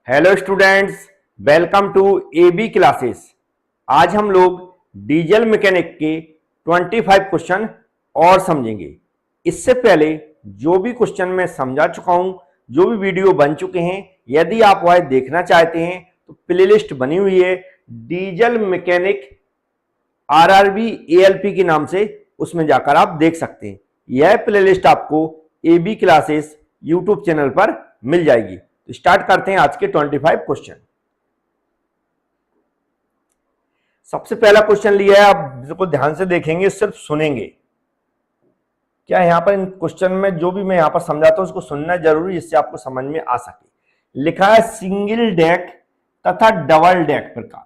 Hello students, welcome to AB classes. आज हम लोग डीजल मैकेनिक के 25 क्वेश्चन और समझेंगे। इससे पहले जो भी क्वेश्चन मैं समझा चुका हूं, जो भी वीडियो बन चुके हैं, यदि आप वह देखना चाहते हैं तो प्लेलिस्ट बनी हुई है डीजल मैकेनिक आरआरबी एएलपी के नाम से, उसमें जाकर आप देख सकते हैं। यह प्लेलिस्ट आपको एबी क्लासेस यूट्यूब चैनल पर मिल जाएगी। तो स्टार्ट करते हैं आज के 25 क्वेश्चन। सबसे पहला क्वेश्चन लिया है, आप बिल्कुल ध्यान से देखेंगे, सिर्फ सुनेंगे। क्या यहाँ पर इन क्वेश्चन में जो भी मैं यहाँ पर समझाता हूं उसको सुनना जरूरी, जिससे आपको समझ में आ सके। लिखा है सिंगल डेक तथा डबल डेक प्रकार।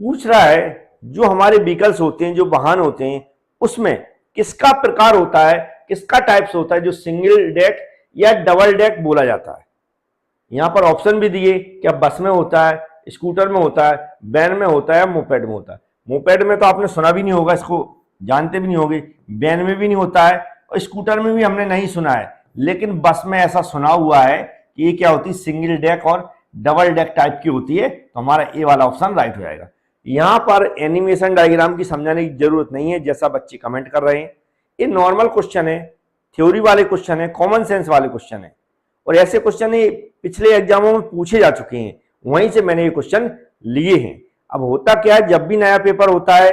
पूछ रहा है जो हमारे व्हीकल्स होते हैं, जो वाहन होते हैं, उसमें किसका प्रकार होता है, किसका टाइप्स होता है जो सिंगल डेक या डबल डेक बोला जाता है। यहां पर ऑप्शन भी दिए, क्या बस में होता है, स्कूटर में होता है, वैन में होता है, मोपेड में होता है। मोपेड में तो आपने सुना भी नहीं होगा, इसको जानते भी नहीं होगे। वैन में भी नहीं होता है और स्कूटर में भी हमने नहीं सुना है, लेकिन बस में ऐसा सुना हुआ है कि ये क्या होती है, सिंगल डेक और डबल डेक टाइप की होती है। तो हमारा ए वाला ऑप्शन राइट हो जाएगा। यहां पर एनिमेशन डायग्राम की समझाने की जरूरत नहीं है, जैसा बच्चे कमेंट कर रहे हैं। ये नॉर्मल क्वेश्चन है, थ्योरी वाले क्वेश्चन है, कॉमन सेंस वाले क्वेश्चन है, और ऐसे क्वेश्चन पिछले एग्जामों में पूछे जा चुके हैं, वहीं से मैंने ये क्वेश्चन लिए हैं। अब होता क्या है, जब भी नया पेपर होता है,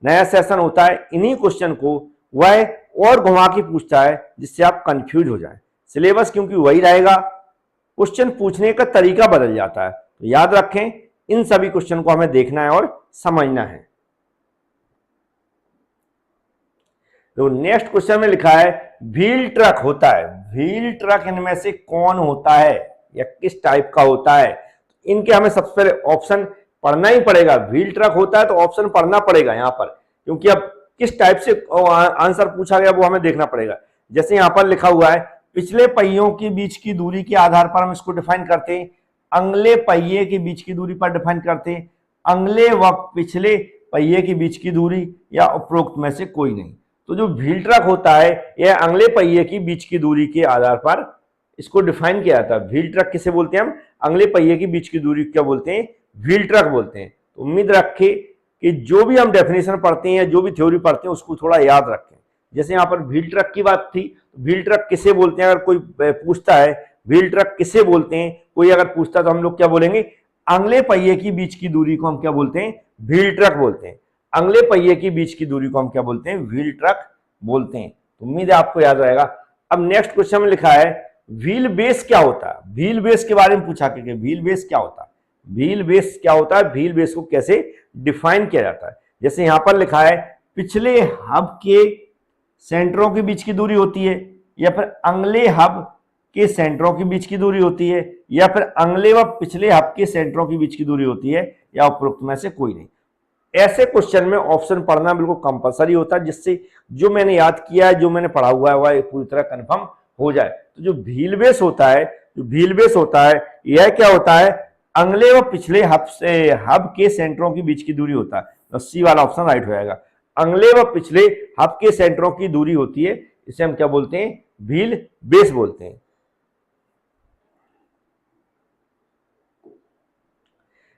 नया सेशन होता है, इन्हीं क्वेश्चन को वह और घुमा के पूछता है, जिससे आप कंफ्यूज हो जाए। सिलेबस क्योंकि वही रहेगा, क्वेश्चन पूछने का तरीका बदल जाता है। तो याद रखें, इन सभी क्वेश्चन को हमें देखना है और समझना है। तो नेक्स्ट क्वेश्चन में लिखा है व्हील ट्रक होता है। व्हील ट्रक इनमें से कौन होता है या किस टाइप का होता है? इनके हमें सबसे पहले ऑप्शन पढ़ना ही पड़ेगा। व्हील ट्रक होता है तो ऑप्शन पढ़ना पड़ेगा यहाँ पर, क्योंकि अब किस टाइप से आंसर पूछा गया वो हमें देखना पड़ेगा। जैसे यहाँ पर लिखा हुआ है पिछले पहियों के बीच की दूरी के आधार पर हम इसको डिफाइन करते हैं, अगले पहिए के बीच की दूरी पर डिफाइन करते हैं, अगले व पिछले पहिए के बीच की दूरी, या उपरोक्त में से कोई नहीं। तो जो व्हील ट्रक होता है यह अगले पहिए की बीच की दूरी के आधार पर इसको डिफाइन किया जाता है। व्हील ट्रक किसे बोलते हैं हम? अगले पहिए की बीच की दूरी क्या बोलते हैं? व्हील ट्रक बोलते हैं। तो उम्मीद रखें कि जो भी हम डेफिनेशन पढ़ते हैं, जो भी थ्योरी पढ़ते हैं, उसको थोड़ा याद रखें। जैसे यहाँ पर व्हील ट्रक की बात थी, व्हील ट्रक किसे बोलते हैं? अगर कोई पूछता है व्हील ट्रक किसे बोलते हैं, कोई अगर पूछता है तो हम लोग क्या बोलेंगे? अगले पहिए की बीच की दूरी को हम क्या बोलते हैं? व्हील ट्रक बोलते हैं। अगले पहिए की बीच की दूरी को हम क्या बोलते हैं? व्हील ट्रक बोलते हैं। उम्मीद है आपको याद रहेगा। अब नेक्स्ट क्वेश्चन में लिखा है व्हील बेस क्या होता है? व्हील बेस के बारे में पूछा कि व्हील बेस क्या होता है, व्हील बेस क्या होता है, व्हील बेस को कैसे डिफाइन किया जाता है। जैसे यहां पर लिखा है पिछले हब के सेंटरों के बीच की दूरी होती है, या फिर अगले हब के सेंटरों के बीच की दूरी होती है, या फिर अगले व पिछले हब के सेंटरों के बीच की दूरी होती है, या उपरोक्त में से कोई नहीं। ऐसे क्वेश्चन में ऑप्शन पढ़ना बिल्कुल कंपलसरी होता है, जिससे जो मैंने याद किया है, जो मैंने पढ़ा हुआ है, वह पूरी तरह कंफर्म हो जाए। तो जो व्हील बेस होता है, जो व्हील बेस होता है, यह क्या होता है? अगले व पिछले हब से हब के सेंटरों के बीच की दूरी होता है। तो सी वाला ऑप्शन राइट हो जाएगा। अगले व पिछले हब के सेंटरों की दूरी होती है, इसे हम क्या बोलते हैं? व्हील बेस बोलते हैं।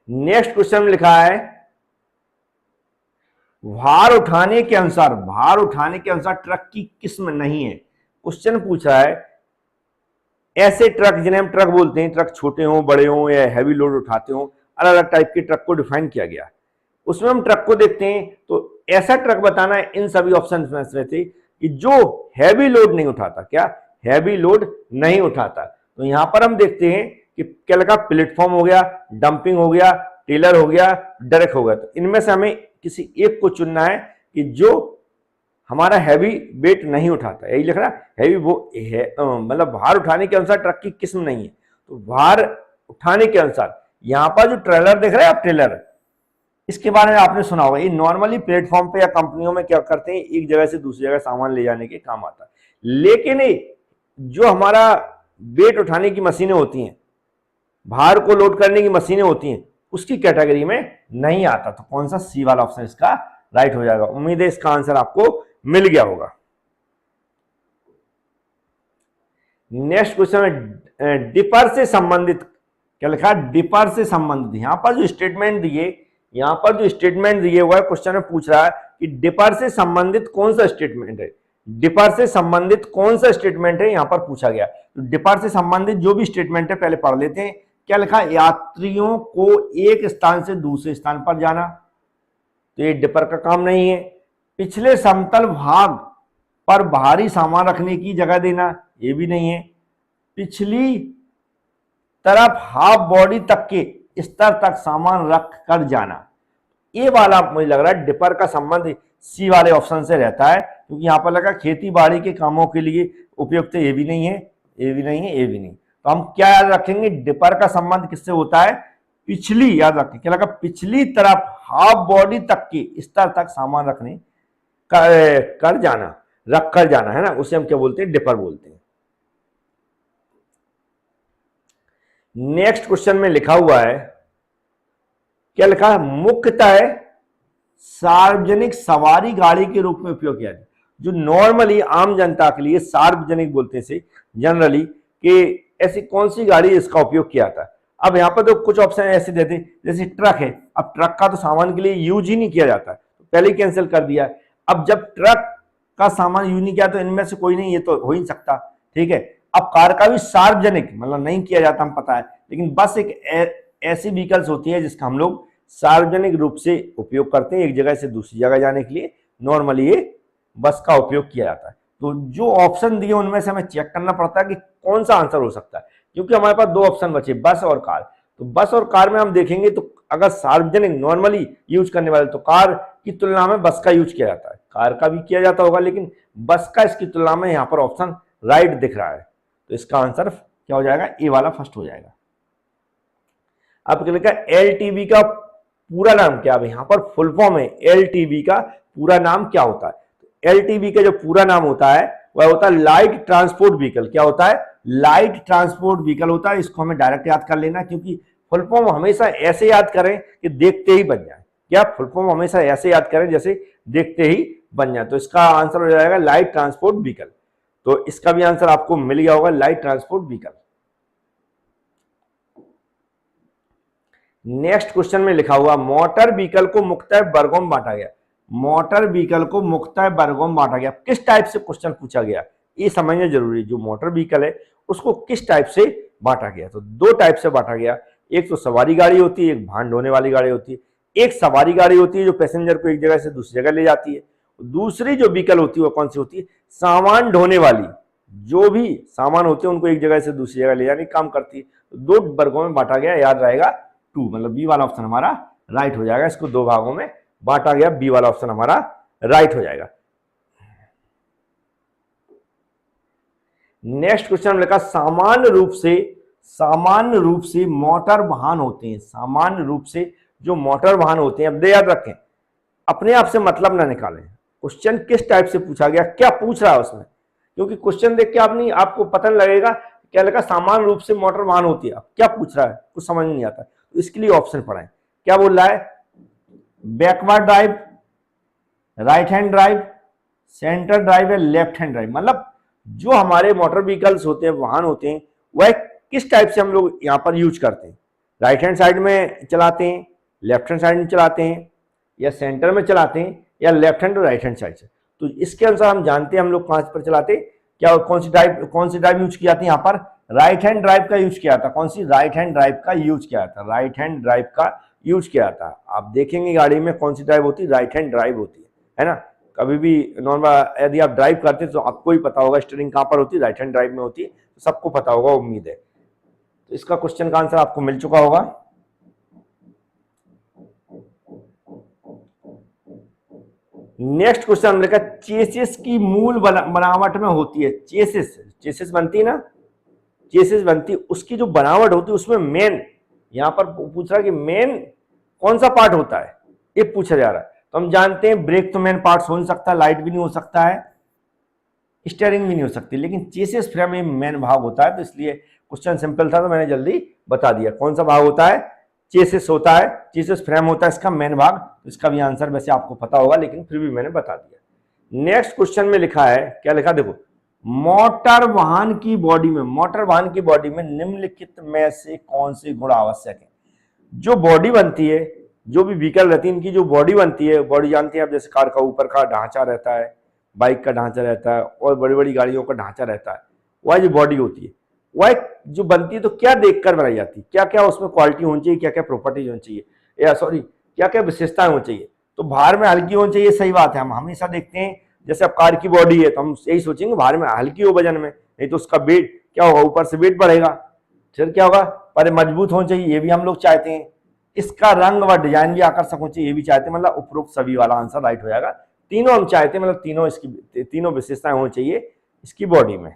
नेक्स्ट क्वेश्चन में लिखा है भार उठाने के अनुसार, भार उठाने के अनुसार ट्रक की किस्म नहीं है। क्वेश्चन पूछा है ऐसे ट्रक जिन्हें हम ट्रक बोलते हैं, ट्रक छोटे हों, बड़े हों, या हैवी लोड उठाते हों, अलग अलग टाइप के ट्रक को डिफाइन किया गया। उसमें हम ट्रक को देखते हैं तो ऐसा ट्रक बताना है इन सभी ऑप्शन में से कि जो हैवी लोड नहीं उठाता। क्या? हैवी लोड नहीं उठाता। तो यहां पर हम देखते हैं कि क्या लगा, प्लेटफॉर्म हो गया, डंपिंग हो गया, टेलर हो गया, डरक हो गया। तो इनमें से हमें किसी एक को चुनना है कि जो हमारा हैवी वेट नहीं उठाता। यही लिख रहा हैवी, वो है मतलब भार उठाने के अनुसार ट्रक की किस्म नहीं है। तो भार उठाने के अनुसार यहां पर जो ट्रेलर देख रहे हैं आप, ट्रेलर, इसके बारे में आपने सुना होगा। ये नॉर्मली प्लेटफॉर्म पे या कंपनियों में क्या करते हैं, एक जगह से दूसरी जगह सामान ले जाने के काम आता है। लेकिन जो हमारा वेट उठाने की मशीनें होती हैं, भार को लोड करने की मशीनें होती हैं, उसकी कैटेगरी में नहीं आता। तो कौन सा? सी वाला ऑप्शन इसका राइट हो जाएगा। उम्मीद है इसका आंसर आपको मिल गया होगा। नेक्स्ट क्वेश्चन में डिपर से संबंधित क्या लिखा, डिपर से संबंधित। यहाँ पर जो स्टेटमेंट दिए हुआ है, क्वेश्चन में पूछ रहा है कि डिपर से संबंधित कौन सा स्टेटमेंट है, डिपर से संबंधित कौन सा स्टेटमेंट है यहाँ पर पूछा गया। तो डिपर से संबंधित जो भी स्टेटमेंट है पहले पढ़ लेते हैं। क्या लिखा, यात्रियों को एक स्थान से दूसरे स्थान पर जाना, तो ये डिपर का काम नहीं है। पिछले समतल भाग पर भारी सामान रखने की जगह देना, ये भी नहीं है। पिछली तरफ हाफ बॉडी तक के स्तर तक सामान रख कर जाना, ये वाला मुझे लग रहा है डिपर का संबंध सी वाले ऑप्शन से रहता है, क्योंकि यहाँ पर लगा खेती बाड़ी के कामों के लिए उपयुक्त, ये भी नहीं है, ये भी नहीं है, ये भी नहीं। तो हम क्या याद रखेंगे, डिपर का संबंध किससे होता है, पिछली, याद रखें क्या लगा, पिछली तरफ हाफ बॉडी तक के स्तर तक सामान रखने कर जाना, रख कर जाना है ना, उसे हम क्या बोलते हैं, डिपर बोलते हैं। नेक्स्ट क्वेश्चन में लिखा हुआ है, क्या लिखा है, मुख्यतः सार्वजनिक सवारी गाड़ी के रूप में उपयोग किया जाए। जो नॉर्मली आम जनता के लिए सार्वजनिक बोलते हैं जनरली, कि ऐसी कौन सी गाड़ी इसका उपयोग किया जाता है। अब यहाँ पर तो कुछ ऑप्शन ऐसे देते, जैसे ट्रक है, अब ट्रक का तो सामान के लिए यूज ही नहीं किया जाता है, तो पहले ही कैंसिल कर दिया। अब जब ट्रक का सामान यूज नहीं किया तो इनमें से कोई नहीं, ये तो हो ही नहीं सकता, ठीक है। अब कार का भी सार्वजनिक मतलब नहीं किया जाता, हम पता है, लेकिन बस एक ऐसी व्हीकल्स होती है जिसका हम लोग सार्वजनिक रूप से उपयोग करते हैं, एक जगह से दूसरी जगह जाने के लिए नॉर्मली ये बस का उपयोग किया जाता है। तो जो ऑप्शन दिए उनमें से हमें चेक करना पड़ता है कि कौन सा आंसर हो सकता है, क्योंकि हमारे पास दो ऑप्शन बचे, बस और कार। तो बस और कार में हम देखेंगे तो अगर सार्वजनिक नॉर्मली यूज करने वाले, तो कार की तुलना में बस का यूज किया जाता है, कार का भी किया जाता होगा, लेकिन बस का इसकी तुलना में यहाँ पर ऑप्शन राइट दिख रहा है। तो इसका आंसर क्या हो जाएगा, ए वाला फर्स्ट हो जाएगा। अब क्या लिखा, एलटीबी का पूरा नाम क्या है, यहाँ पर फुल फॉर्म है, एलटीबी का पूरा नाम क्या होता है। एलटीबी का जो पूरा नाम होता है वह होता है लाइट ट्रांसपोर्ट व्हीकल। क्या होता है, लाइट ट्रांसपोर्ट व्हीकल होता है। इसको हमें डायरेक्ट याद कर लेना, क्योंकि फुल फॉर्म हमेशा ऐसे याद करें कि देखते ही बन जाए। क्या, फुल फॉर्म हमेशा ऐसे याद करें जैसे देखते ही बन जाए। तो इसका आंसर हो जाएगा लाइट ट्रांसपोर्ट व्हीकल। तो इसका भी आंसर आपको मिल गया होगा, light transport vehicle. Next question में लिखा हुआ, मोटर व्हीकल को मुख्यतः वर्गों में बांटा गया। मोटर व्हीकल को मुख्यतः वर्गों में बांटा गया, किस टाइप से क्वेश्चन पूछा गया ये समझना जरूरी है। जो मोटर व्हीकल है उसको किस टाइप से बांटा गया, तो दो टाइप से बांटा गया। एक तो सवारी गाड़ी होती है, एक भार ढोने वाली गाड़ी होती है। एक सवारी गाड़ी होती है जो पैसेंजर को एक जगह से दूसरी जगह ले जाती है। दूसरी जो व्हीकल होती है वो कौन सी होती है, सामान ढोने वाली, जो भी सामान होते हैं उनको एक जगह से दूसरी जगह ले जाने का काम करती है। तो दो वर्गों में बांटा गया, याद रहेगा 2, मतलब बी वाला ऑप्शन हमारा राइट हो जाएगा। इसको दो भागों में बांटा गया, बी वाला ऑप्शन हमारा राइट हो जाएगा। नेक्स्ट क्वेश्चन लिखा, सामान्य रूप से मोटर वाहन होते हैं। सामान्य रूप से जो मोटर वाहन होते हैं, अब याद रखें, अपने आप से मतलब ना निकालें। क्वेश्चन किस टाइप से पूछा गया, क्या पूछ रहा है उसमें, क्योंकि क्वेश्चन देख के आपको पता लगेगा क्या लगा, सामान्य रूप से मोटर वाहन होती है। अब क्या पूछ रहा है कुछ समझ नहीं आता, तो इसके लिए ऑप्शन पढ़ाएं। क्या बोल रहा है, backward drive, right hand drive, centre drive है, लेफ्ट हैंड ड्राइव। मतलब जो हमारे मोटर व्हीकल्स होते हैं, वाहन होते हैं, वह किस टाइप से हम लोग यहाँ पर यूज करते हैं। राइट हैंड साइड में चलाते हैं, लेफ्ट हैंड साइड में चलाते हैं, या सेंटर में चलाते हैं, या लेफ्ट हैंड और राइट हैंड साइड से। तो इसके अनुसार हम जानते हैं हम लोग 5 पर चलाते क्या, कौन सी ड्राइव यूज की जाती है। यहाँ पर राइट हैंड ड्राइव का यूज किया था। कौन सी, राइट हैंड ड्राइव का यूज किया था, राइट हैंड ड्राइव का यूज किया था। आप देखेंगे गाड़ी में कौन सी ड्राइव होती है, राइट हैंड ड्राइव होती है ना। कभी भी नॉर्मल यदि आप ड्राइव करते हैं तो आपको ही पता होगा स्टीयरिंग कहाँ पर होती है, राइट हैंड ड्राइव में होती है, तो सबको पता होगा, उम्मीद है। तो इसका क्वेश्चन का आंसर आपको मिल चुका होगा। नेक्स्ट क्वेश्चन हमने कहा, चेसिस की मूल बनावट में होती है। चेसिस बनती है ना, चेसिस बनती है, उसकी जो बनावट होती है उसमें मेन, यहां पर पूछ रहा है कि मेन कौन सा पार्ट होता है, ये पूछा जा रहा है। तो हम जानते हैं ब्रेक तो मेन पार्ट हो नहीं सकता, लाइट भी नहीं हो सकता है, स्टीयरिंग भी नहीं हो सकती, लेकिन चेसिस फ्रेम में मेन भाग होता है। तो इसलिए क्वेश्चन सिंपल था, तो मैंने जल्दी बता दिया कौन सा भाग होता है, चेसिस होता है, चेसिस फ्रेम होता है इसका मेन भाग। तो इसका भी आंसर वैसे आपको पता होगा, लेकिन फिर भी मैंने बता दिया। नेक्स्ट क्वेश्चन में लिखा है, क्या लिखा देखो, मोटर वाहन की बॉडी में, मोटर वाहन की बॉडी में निम्नलिखित में से कौन से गुण आवश्यक है? जो बॉडी बनती है, जो भी व्हीकल रहती है, इनकी जो बॉडी बनती है, बॉडी जानते हैं आप, जैसे कार का ऊपर का ढांचा रहता है, बाइक का ढांचा रहता है और बड़ी बड़ी गाड़ियों का ढांचा रहता है, वह जो बॉडी होती है वह जो बनती है तो क्या देखकर बनाई जाती है, क्या क्या उसमें क्वालिटी होनी चाहिए, क्या क्या प्रॉपर्टीज होनी चाहिए, या सॉरी क्या क्या विशेषताएं होनी चाहिए? तो भार में हल्की होनी चाहिए, सही बात है। हम हमेशा देखते हैं जैसे अब कार की बॉडी है तो हम यही सोचेंगे भार में हल्की हो वजन में, नहीं तो उसका वेट क्या होगा, ऊपर से वेट बढ़ेगा। फिर क्या होगा, पर मजबूत होना चाहिए, ये भी हम लोग चाहते हैं। इसका रंग व डिजाइन भी आकर्षक होना चाहिए, ये भी चाहते हैं। मतलब उपरोक्त सभी वाला आंसर राइट हो जाएगा। तीनों हम चाहते हैं, मतलब तीनों इसकी तीनों विशेषताएं होनी चाहिए इसकी बॉडी में।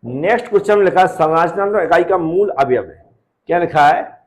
नेक्स्ट क्वेश्चन लिखा है संरचनात्मक इकाई का मूल अवयव है। क्या लिखा है?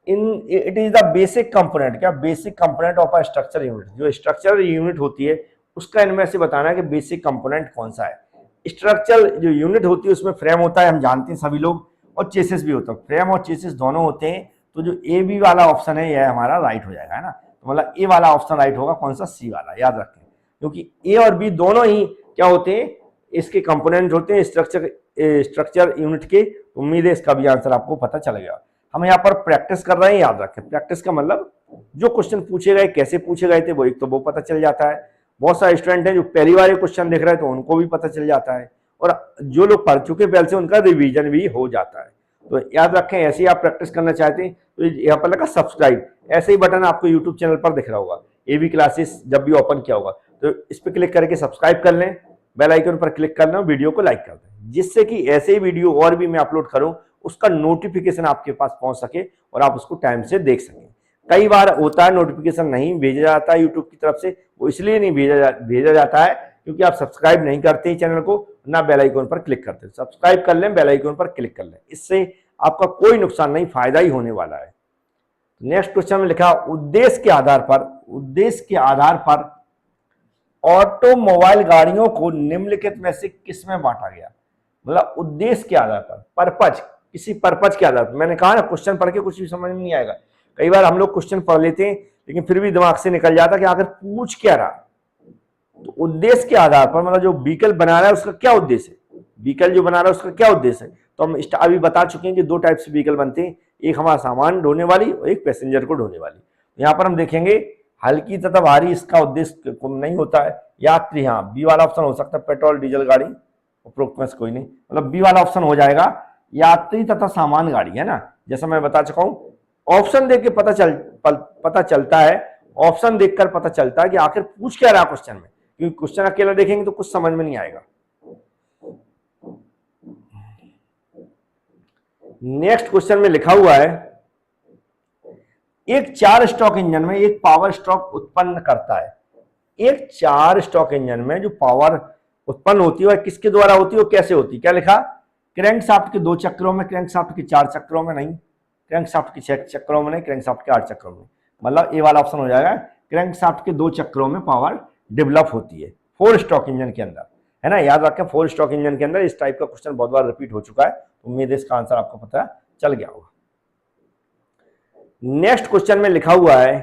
It is the basic component, क्या basic component of a structure unit. जो स्ट्रक्चरल यूनिट होती है उसका इनमें से बताना है कि बेसिक कंपोनेंट कौन सा है। स्ट्रक्चरल जो यूनिट होती है उसमें फ्रेम होता है, हम जानते हैं सभी लोग, और चेसिस भी होता है। फ्रेम और चेसिस दोनों होते हैं, तो जो ए बी वाला ऑप्शन है यह हमारा राइट हो जाएगा, है ना। तो मतलब ए वाला ऑप्शन राइट होगा, कौन सा? सी वाला, याद रखें, क्योंकि ए और बी दोनों ही क्या होते हैं, इसके कंपोनेंट होते हैं स्ट्रक्चर यूनिट के। उम्मीद है इसका भी आंसर आपको पता चल गया। हम यहाँ पर प्रैक्टिस कर रहे हैं, याद रखें। प्रैक्टिस का मतलब जो क्वेश्चन पूछे गए, कैसे पूछे गए थे, वो एक तो वो पता चल जाता है। बहुत सारे स्टूडेंट हैं जो पहली बार क्वेश्चन देख रहे हैं तो उनको भी पता चल जाता है, और जो लोग पढ़ चुके पहले से उनका रिवीजन भी हो जाता है। तो याद रखें, ऐसे ही आप प्रैक्टिस करना चाहते हैं तो यहाँ पर लगा सब्सक्राइब, ऐसे ही बटन आपको यूट्यूब चैनल पर दिख रहा होगा। एबी क्लासेस जब भी ओपन किया होगा तो इस पर क्लिक करके सब्सक्राइब कर लें, बेल आइकन पर क्लिक कर लें, वीडियो को लाइक कर दें, जिससे कि ऐसे ही वीडियो और भी मैं अपलोड करूं उसका नोटिफिकेशन आपके पास पहुंच सके और आप उसको टाइम से देख सकें। कई बार होता है नोटिफिकेशन नहीं भेजा जाता है यूट्यूब की तरफ से, वो इसलिए नहीं भेजा जाता है क्योंकि आप सब्सक्राइब नहीं करते हैं चैनल को, ना बेल आइकन पर क्लिक करते। सब्सक्राइब कर लें, बेल आइकन पर क्लिक कर लें, इससे आपका कोई नुकसान नहीं, फायदा ही होने वाला है। नेक्स्ट क्वेश्चन में लिखा उद्देश्य के आधार पर ऑटोमोबाइल गाड़ियों को निम्नलिखित में से किस में बांटा गया। मतलब उद्देश्य के आधार पर, पर्पज, किसी पर्पज के आधार पर। मैंने कहा ना, क्वेश्चन पढ़ के कुछ भी समझ में नहीं आएगा। कई बार हम लोग क्वेश्चन पढ़ लेते हैं लेकिन फिर भी दिमाग से निकल जाता कि आखिर पूछ क्या रहा। तो उद्देश्य के आधार पर, मतलब जो व्हीकल बना रहा है उसका क्या उद्देश्य है, व्हीकल जो बना रहा है उसका क्या उद्देश्य है। तो हम अभी बता चुके हैं कि दो टाइप से व्हीकल बनते हैं, एक हमारा सामान ढोने वाली और एक पैसेंजर को ढोने वाली। यहाँ पर हम देखेंगे हल्की तथा भारी, इसका उद्देश्य नहीं होता है। यात्री, हाँ, बी वाला ऑप्शन हो सकता है, पेट्रोल डीजल गाड़ी, उपरोक्त में से कोई नहीं, मतलब बी वाला ऑप्शन हो जाएगा। यात्री तथा सामान गाड़ी, है ना, जैसा मैं बता चुका हूं। ऑप्शन देख के पता चलता है, ऑप्शन देखकर पता चलता है कि आखिर पूछ क्या रहा क्वेश्चन में, क्योंकि क्वेश्चन अकेला देखेंगे तो कुछ समझ में नहीं आएगा। नेक्स्ट क्वेश्चन में लिखा हुआ है एक 4 स्ट्रोक इंजन में एक पावर स्ट्रोक उत्पन्न करता है। एक 4 स्ट्रोक इंजन में जो पावर उत्पन्न होती है वह किसके द्वारा होती है और कैसे होती है? क्या लिखा? क्रैंकशाफ्ट के 2 चक्रों में, क्रैंकशाफ्ट के 4 चक्रों में नहीं, क्रैंकशाफ्ट के 6 चक्रों में नहीं, क्रैंकशाफ्ट के 8 चक्रों में। मतलब ए वाला ऑप्शन हो जाएगा, क्रैंकशाफ्ट के 2 चक्रों में पावर डेवलप होती है 4 स्ट्रोक इंजन के अंदर, है ना। याद रखें, 4 स्ट्रोक इंजन के अंदर इस टाइप का क्वेश्चन बहुत बार रिपीट हो चुका है। उम्मीद है इसका आंसर आपको पता चल गया होगा। नेक्स्ट क्वेश्चन में लिखा हुआ है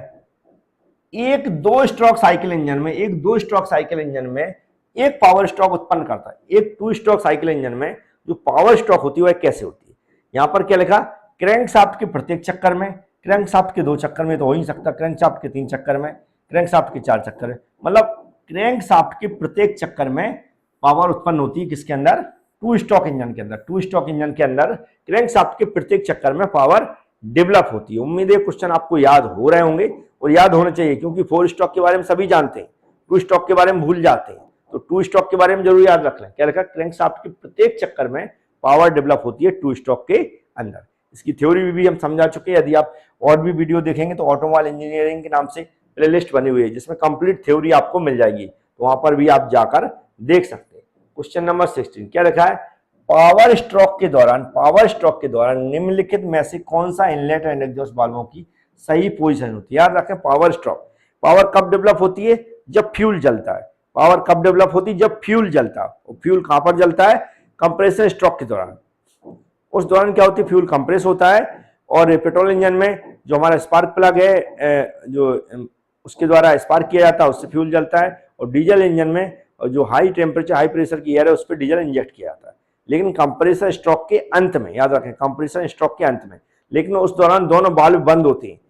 एक 2 स्ट्रोक साइकिल इंजन में, एक 2 स्ट्रोक साइकिल इंजन में एक पावर स्ट्रोक उत्पन्न करता है। एक 2 स्ट्रोक साइकिल इंजन में जो पावर स्ट्रोक होती है वह कैसे होती है? यहां पर क्या लिखा? क्रैंकशाफ्ट के प्रत्येक चक्कर में, क्रैंकशाफ्ट के 2 चक्कर में तो हो ही सकता, क्रैंकशाफ्ट के 3 चक्कर में, क्रैंकशाफ्ट के 4 चक्कर में। मतलब क्रैंकशाफ्ट के प्रत्येक चक्कर में पावर उत्पन्न होती है किसके अंदर? 2 स्ट्रोक इंजन के अंदर। 2 स्ट्रोक इंजन के अंदर क्रैंकशाफ्ट के प्रत्येक चक्कर में पावर डेवलप होती है। उम्मीद है क्वेश्चन आपको याद हो रहे होंगे और याद होने चाहिए, क्योंकि 4 स्ट्रोक के बारे में सभी जानते हैं, 2 स्ट्रोक के बारे में भूल जाते हैं। तो 2 स्ट्रोक के बारे में जरूर याद रख लें। क्या लिखा? क्रैंकशाफ्ट के प्रत्येक चक्कर में पावर डेवलप होती है 2 स्ट्रोक के अंदर। इसकी थ्योरी भी हम समझा चुके हैं। यदि आप और भी वीडियो देखेंगे तो ऑटोमोबाइल इंजीनियरिंग के नाम से प्लेलिस्ट बनी हुई है जिसमें कंप्लीट थ्योरी आपको मिल जाएगी, तो वहां पर भी आप जाकर देख सकते हैं। क्वेश्चन नंबर 16 क्या लिखा है? पावर स्ट्रोक के दौरान निम्नलिखित में से कौन सा इनलेट एंड एग्जॉस्ट वाल्वों की सही पोजीशन होती है? याद रखें, पावर स्ट्रोक, पावर कब डेवलप होती है? जब फ्यूल जलता है। पावर कब डेवलप होती है? जब फ्यूल जलता है। और फ्यूल कहां पर जलता है? कंप्रेसर स्ट्रोक के दौरान। उस दौरान क्या होती है? फ्यूल कंप्रेस होता है। और पेट्रोल इंजन में जो हमारा स्पार्क प्लग है, जो उसके द्वारा स्पार्क किया जाता है, उससे फ्यूल जलता है। और डीजल इंजन में और जो हाई टेम्परेचर हाई प्रेशर की एयर है उस पर डीजल इंजेक्ट किया जाता है, लेकिन कंप्रेसर स्ट्रोक के अंत में, याद रखें कंप्रेसर स्ट्रोक के अंत में, लेकिन उस दौरान दोनों वाल्व बंद होते हैं,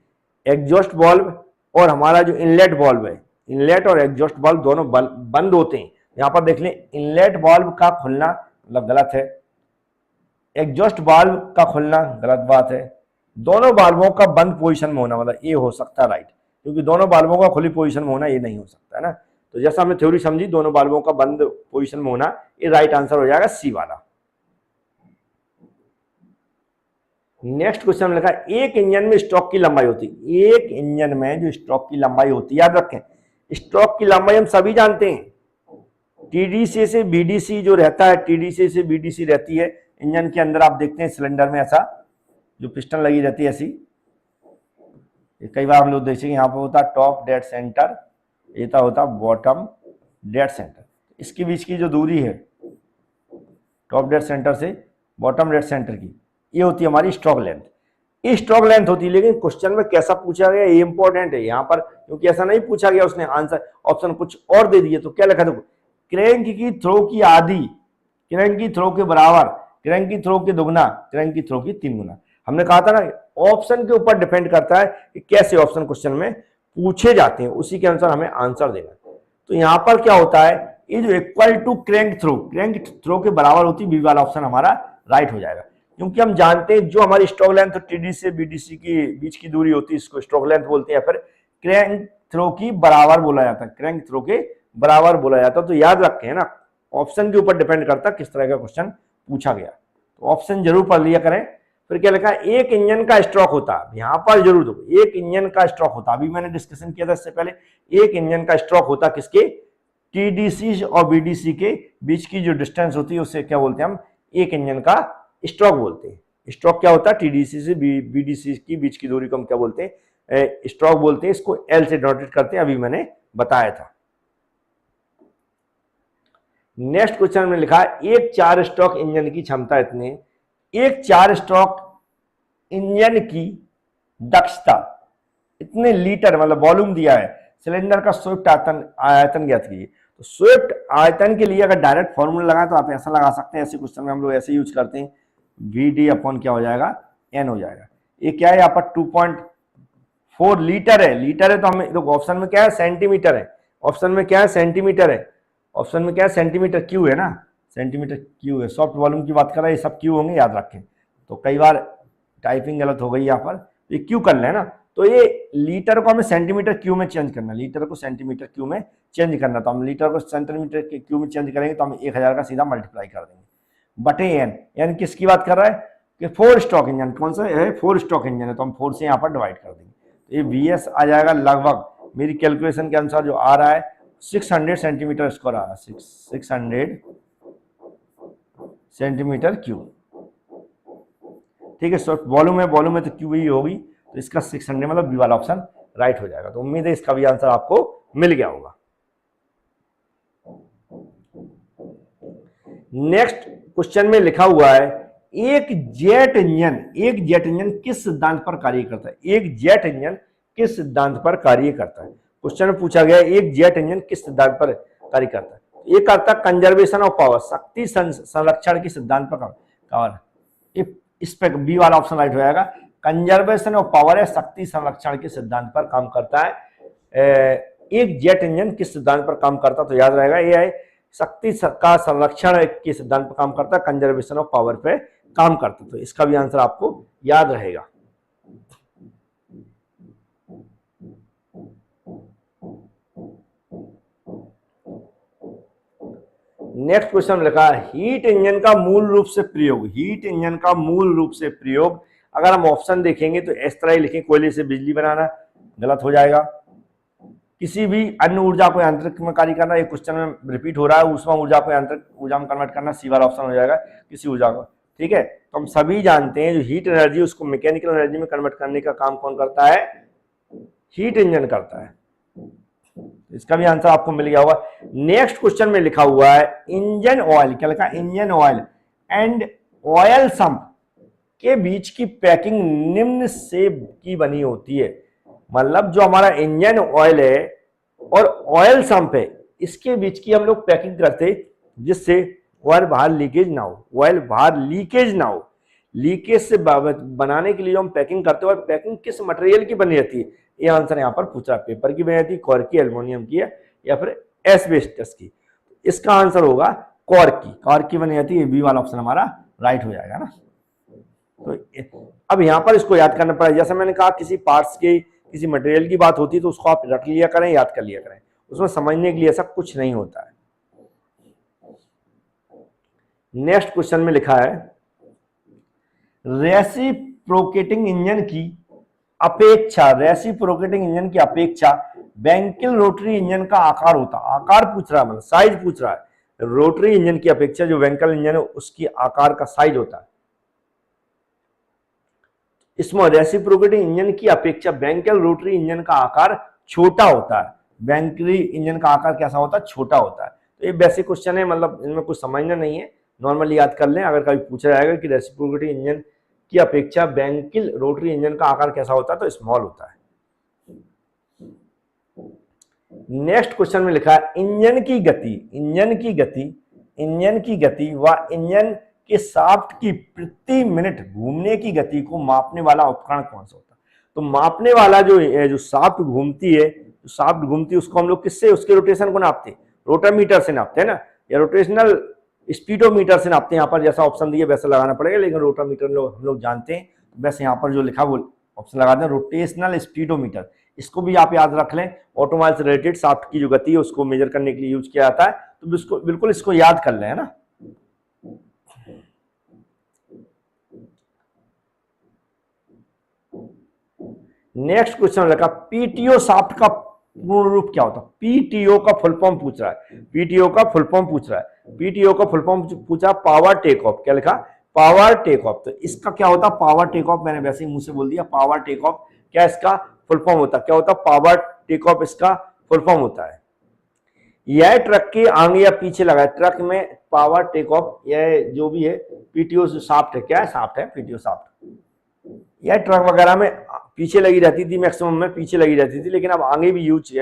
एग्जॉस्ट वाल्व और हमारा जो इनलेट वाल्व है, इनलेट और एग्जॉस्ट वाल्व दोनों बंद होते हैं। यहां पर देख लें, इनलेट वाल्व का खुलना मतलब गलत है, एग्जॉस्ट वाल्व का खुलना गलत बात है, दोनों वाल्वों का बंद पोजीशन में होना मतलब ये हो सकता है राइट, क्योंकि दोनों वाल्वों का खुली पोजीशन में होना ये नहीं हो सकता है ना। तो जैसा हमने थ्योरी समझी, दोनों वाल्वों का बंद पोजीशन में होना, ये राइट आंसर हो जाएगा सी वाला। नेक्स्ट क्वेश्चन में लिखा है, एक इंजन में स्ट्रोक की लंबाई होती है, एक इंजन में जो स्ट्रोक की लंबाई होती है, याद रखें स्ट्रोक की लंबाई हम सभी जानते हैं, टीडीसी से बीडीसी जो रहता है, टीडीसी से बीडीसी रहती है इंजन के अंदर। आप देखते हैं सिलेंडर में ऐसा जो पिस्टन लगी रहती है ऐसी, कई बार हम लोग देखेंगे यहाँ पर होता है टॉप डेड सेंटर, ये होता बॉटम डेड सेंटर, इसके बीच की जो दूरी है टॉप डेड सेंटर से बॉटम डेड सेंटर की, ये होती है हमारी स्ट्रोक लेंथ। ये स्ट्रोक लेंथ होती है, लेकिन क्वेश्चन में कैसा पूछा गया ये इंपॉर्टेंट है यहाँ पर, क्योंकि ऐसा नहीं पूछा गया, उसने आंसर ऑप्शन कुछ और दे दिए। तो क्या लिखा देखो, क्रैंक की थ्रो की आधी क्रैंक की थ्रो के बराबर, क्रैंक की थ्रो के दुगना, क्रैंक की थ्रो की 3 गुना। हमने कहा था ना ऑप्शन के ऊपर डिपेंड करता है कि कैसे ऑप्शन क्वेश्चन में पूछे जाते हैं, उसी के अनुसार हमें आंसर देना। तो यहां पर क्या होता है, ये जो इक्वल टू क्रैंक थ्रो के बराबर होती है, बी वाला ऑप्शन हमारा राइट हो जाएगा, क्योंकि हम जानते हैं जो हमारी स्ट्रोक लेंथ टीडी से बीडीसी की बीच की दूरी होती है, इसको स्ट्रोक लेंथ बोलते हैं, फिर क्रैंक थ्रो की बराबर बोला जाता है, क्रैंक थ्रो के बराबर बोला जाता है। तो याद रखें है ना, ऑप्शन के ऊपर डिपेंड करता है किस तरह का क्वेश्चन पूछा गया, तो ऑप्शन जरूर पढ़ लिया करें। फिर क्या लिखा है, एक इंजन का स्ट्रोक होता है, यहां पर जरूर दो, एक इंजन का स्ट्रोक होता, अभी मैंने डिस्कशन किया था इससे पहले, एक इंजन का स्ट्रोक होता किसके, टीडीसी और बीडीसी के बीच की जो डिस्टेंस होती है उसे क्या बोलते हैं हम, एक इंजन का स्ट्रोक बोलते हैं। स्ट्रोक क्या होता है, टीडीसी से बीडीसी की बीच की दूरी को हम क्या बोलते हैं, स्ट्रोक बोलते हैं, इसको एल से डिनोटेट करते हैं, अभी मैंने बताया था। नेक्स्ट क्वेश्चन में लिखा है, एक 4 स्ट्रोक इंजन की क्षमता इतने, एक 4 स्ट्रोक इंजन की दक्षता इतने लीटर मतलब वॉल्यूम दिया है, सिलेंडर का स्वेप्ट आयतन ज्ञात कीजिए। तो स्वेप्ट आयतन के लिए अगर डायरेक्ट फॉर्मूला लगाए तो आप ऐसा लगा सकते हैं, ऐसे क्वेश्चन में हम लोग ऐसे यूज करते हैं, VD अपॉन क्या हो जाएगा, N हो जाएगा। ये क्या है, यहाँ पर 2.4 लीटर है, लीटर है तो हमें देखो ऑप्शन में क्या है, सेंटीमीटर है, ऑप्शन में क्या है, सेंटीमीटर है, ऑप्शन में क्या है, सेंटीमीटर क्यू है ना, सेंटीमीटर क्यू है, सॉफ्ट वॉल्यूम की बात कर रहा है, ये सब क्यू होंगे, याद रखें। तो कई बार टाइपिंग गलत हो गई यहाँ पर, ये क्यू कर लेना, तो ये लीटर को हमें सेंटीमीटर क्यू में चेंज करना, लीटर को सेंटीमीटर क्यू में चेंज करना, तो हम लीटर को सेंटीमीटर के क्यू में चेंज करेंगे तो हम 1000 का सीधा मल्टीप्लाई कर देंगे बटे एन किसकी बात कर रहा है कि 4 स्ट्रोक इंजन, कौन सा है, 4 स्ट्रोक इंजन है, तो हम 4 से यहाँ पर डिवाइड कर देंगे, तो ये VS आ जाएगा लगभग मेरी कैलकुलेशन के अनुसार जो आ रहा है 600 सेंटीमीटर स्क्वायर आ रहा है, 600 सेंटीमीटर क्यूब, ठीक है। सो वॉल्यूम है तो क्यू ही होगी, तो इसका 600 मतलब बी वाला ऑप्शन राइट हो जाएगा। तो उम्मीद है इसका भी आंसर आपको मिल गया होगा। नेक्स्ट क्वेश्चन में लिखा हुआ है, एक जेट इंजन किस सिद्धांत पर कार्य करता है, एक जेट इंजन किस सिद्धांत पर कार्य करता है। क्वेश्चन में पूछा गया एक जेट इंजन किस सिद्धांत पर कार्य करता है, ये करता कंजर्वेशन ऑफ पावर, शक्ति संरक्षण के सिद्धांत पर कार्य, इस पे बी वाला ऑप्शन राइट हो जाएगा, कंजर्वेशन ऑफ पावर है शक्ति संरक्षण के सिद्धांत पर काम करता है। एक जेट इंजन किस सिद्धांत पर काम करता, तो याद रहेगा ये है शक्ति का संरक्षण के सिद्धांत पर काम करता है, कंजर्वेशन ऑफ पावर पे काम करता है, तो इसका भी आंसर आपको याद रहेगा। नेक्स्ट क्वेश्चन लिखा है, हीट इंजन का मूल रूप से प्रयोग, हीट इंजन का मूल रूप से प्रयोग, अगर हम ऑप्शन देखेंगे तो इस तरह ही लिखें, कोयले से बिजली बनाना, गलत हो जाएगा। किसी भी अन्य ऊर्जा को यांत्रिक में कार्य करना, एक क्वेश्चन में रिपीट हो रहा है, ऊष्मा ऊर्जा को यांत्रिक ऊर्जा में कन्वर्ट करना, सी वाला ऑप्शन हो जाएगा, किसी ऊर्जा को, ठीक है। तो हम सभी जानते हैं जो हीट एनर्जी उसको मैकेनिकल एनर्जी में कन्वर्ट करने का काम कौन करता है, हीट इंजन करता है। इसका भी आंसर आपको मिल गया होगा। नेक्स्ट क्वेश्चन में लिखा हुआ है, इंजन ऑयल, क्या लिखा है, engine oil and oil sump के बीच की पैकिंग निम्न से की बनी होती है। मतलब जो हमारा इंजन ऑयल है और ऑयल संप है, इसके बीच की हम लोग पैकिंग करते जिससे ऑयल बाहर लीकेज ना हो, ऑयल बाहर लीकेज ना हो। लीकेज से बनाने के लिए जो हम पैकिंग करते हैं, और पैकिंग किस मटेरियल की बनी रहती है, ये आंसर यहाँ पर पूछ रहा है। पेपर की बनी रहती है, कॉर्क की, एल्युमिनियम की है, या फिर एस्बेस्टस की। इसका आंसर होगा कॉर्क की, कॉर्क की बनी रहती है। बी वाला ऑप्शन हमारा राइट हो जाएगा ना। तो अब यहाँ पर इसको याद करना पड़ेगा। जैसे मैंने कहा किसी पार्ट्स के, किसी मटेरियल की बात होती है तो उसको आप रख लिया करें, याद कर लिया करें, उसमें समझने के लिए ऐसा कुछ नहीं होता है। नेक्स्ट क्वेश्चन में लिखा है रेसिप्रोकेटिंग इंजन की अपेक्षा, रेसिप्रोकेटिंग इंजन की अपेक्षा वैंकिल रोटरी इंजन का आकार होता, आकार पूछ रहा है, मतलब साइज पूछ रहा है। रोटरी इंजन की अपेक्षा जो वैंकिल इंजन है उसकी आकार का साइज होता है। इसमें रेसिप्रोकेटिंग इंजन की अपेक्षा वैंकिल रोटरी इंजन का आकार छोटा होता है। वैंकिल इंजन का आकार कैसा होता है, छोटा होता है। तो ये बेसिक क्वेश्चन है, मतलब इनमें कुछ समझना नहीं है, नॉर्मली याद कर लें। अगर कभी पूछा जाएगा कि रेसिप्रोकेटिंग इंजन की अपेक्षा वैंकिल रोटरी इंजन का आकार कैसा होता है, तो स्मॉल होता है। नेक्स्ट क्वेश्चन में लिखा है इंजन की गति, इंजन की गति, इंजन की गति व इंजन के शाफ्ट की प्रति मिनट घूमने की गति को मापने वाला उपकरण कौन सा होता है। तो मापने वाला जो शाफ्ट घूमती है, जो शाफ्ट घूमती है उसको हम लोग किससे, उसके रोटेशन को नापते हैं, रोटामीटर से नापते हैं ना, या रोटेशनल स्पीडोमीटर से नापते हैं। यहाँ पर जैसा ऑप्शन दिया वैसा लगाना पड़ेगा, लेकिन रोटामीटर हम लोग जानते हैं, वैसे यहाँ पर जो लिखा वो ऑप्शन लगा दें, रोटेशनल स्पीडोमीटर। इसको भी आप याद रख लें। ऑटोमोबाइल से रिलेटेड शाफ्ट की जो गति है उसको मेजर करने के लिए यूज किया जाता है, तो बिल्कुल इसको याद कर लें, है ना। नेक्स्ट क्वेश्चन लगा पीटीओ शाफ्ट का पूर्ण रूप क्या होता है। पीटीओ का फुल फॉर्म पूछ रहा है, पीटीओ का फुल फॉर्म पूछ रहा है, पीटीओ का फुल फॉर्म पूछा, पावर टेक ऑफ। क्या लिखा, पावर टेक ऑफ। तो इसका क्या होता है, पावर टेक ऑफ, मैंने वैसे ही मुंह से बोल दिया, पावर टेक ऑफ क्या इसका फुल फॉर्म होता है, क्या होता है, पावर टेक ऑफ इसका फुल फॉर्म होता है। यह ट्रक के आगे या पीछे लगा है, ट्रक में पावर टेक ऑफ, यह जो भी है पीटीओ शाफ्ट है, क्या है, शाफ्ट है, पीटीओ शाफ्ट। यह ट्रक वगैरह में पीछे लगी रहती थी, मैक्सिमम में पीछे लगी रहती थी, लेकिन अब आगे भी यूज,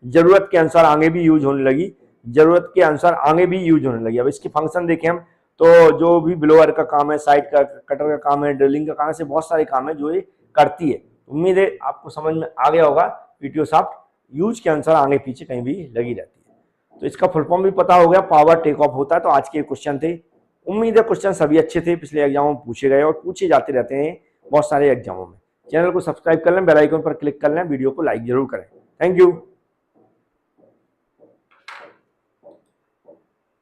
जरूरत के अनुसार आगे भी यूज होने लगी, जरूरत के अनुसार आगे भी यूज होने लगी। अब इसकी फंक्शन देखें हम, तो जो भी ब्लोअर का काम है, साइड का कटर का काम है, ड्रिलिंग का काम है, से बहुत सारे काम है जो ये करती है। उम्मीद है आपको समझ में आ गया होगा। पीटीओ शाफ्ट यूज के अनुसार आगे पीछे कहीं भी लगी रहती है। तो इसका फुल फॉर्म भी पता हो गया, पावर टेक ऑफ होता है। तो आज के क्वेश्चन थे, उम्मीद है क्वेश्चन सभी अच्छे थे, पिछले एग्जामों में पूछे गए और पूछे जाते रहते हैं बहुत सारे एग्जामों में। चैनल को सब्सक्राइब कर लें, बेल आइकन पर क्लिक कर लें, वीडियो को लाइक जरूर करें। Thank you.